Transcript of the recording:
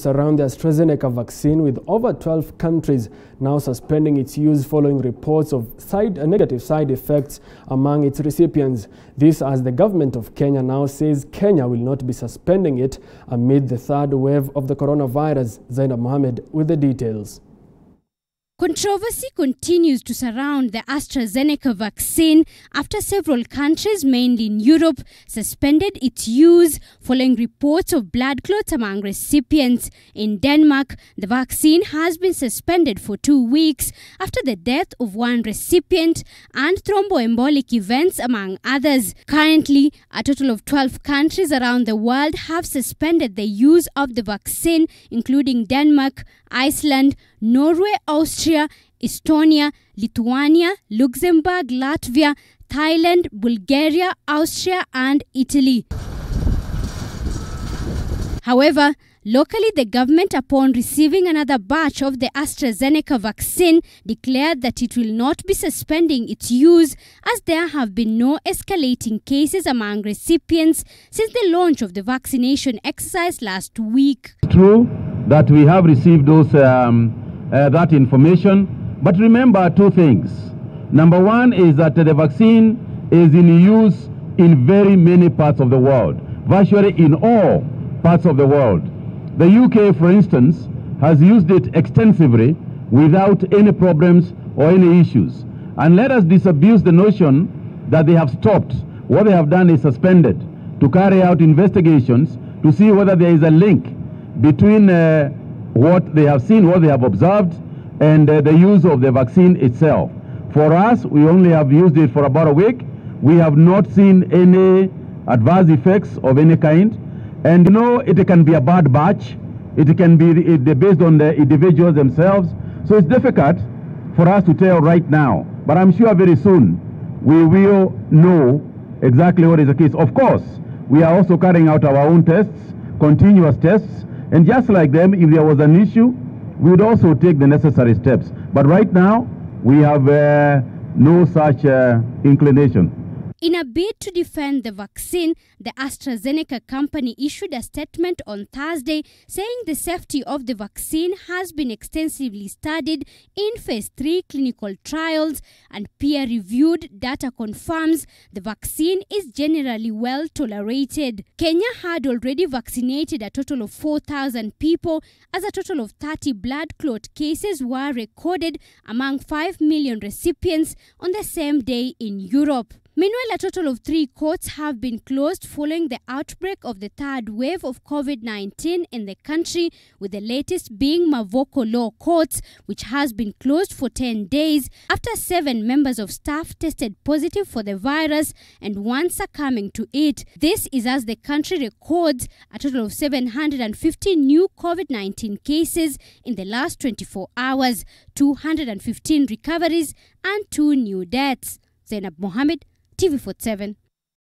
Around the AstraZeneca vaccine, with over 12 countries now suspending its use following reports of negative side effects among its recipients. This as the government of Kenya now says Kenya will not be suspending it amid the third wave of the coronavirus. Zainab Mohammed with the details. Controversy continues to surround the AstraZeneca vaccine after several countries, mainly in Europe, suspended its use following reports of blood clots among recipients. In Denmark, the vaccine has been suspended for 2 weeks after the death of one recipient and thromboembolic events, among others. Currently, a total of 12 countries around the world have suspended the use of the vaccine, including Denmark, Iceland, Norway, Austria, Estonia, Lithuania, Luxembourg, Latvia, Thailand, Bulgaria, Austria, and Italy. However, locally, the government, upon receiving another batch of the AstraZeneca vaccine, declared that it will not be suspending its use as there have been no escalating cases among recipients since the launch of the vaccination exercise last week. It's true that we have received that information, but remember two things. Number one is that the vaccine is in use in very many parts of the world, virtually in all parts of the world. The UK, for instance, has used it extensively without any problems or any issues. And let us disabuse the notion that they have stopped. What they have done is suspended to carry out investigations to see whether there is a link between what they have seen, what they have observed, and the use of the vaccine itself. For us, we only have used it for about a week. We have not seen any adverse effects of any kind. And you know, it can be a bad batch. It can be based on the individuals themselves. So it's difficult for us to tell right now. But I'm sure very soon we will know exactly what is the case. Of course, we are also carrying out our own tests, continuous tests. And just like them, if there was an issue, we would also take the necessary steps. But right now, we have no such inclination. In a bid to defend the vaccine, the AstraZeneca company issued a statement on Thursday saying the safety of the vaccine has been extensively studied in phase 3 clinical trials and peer-reviewed data confirms the vaccine is generally well tolerated. Kenya had already vaccinated a total of 4,000 people as a total of 30 blood clot cases were recorded among 5 million recipients on the same day in Europe. Meanwhile, a total of 3 courts have been closed following the outbreak of the third wave of COVID-19 in the country, with the latest being Mavoko Law Courts, which has been closed for 10 days after 7 members of staff tested positive for the virus and 1 succumbing to it. This is as the country records a total of 750 new COVID-19 cases in the last 24 hours, 215 recoveries and 2 new deaths. Zainab Mohammed, TV47.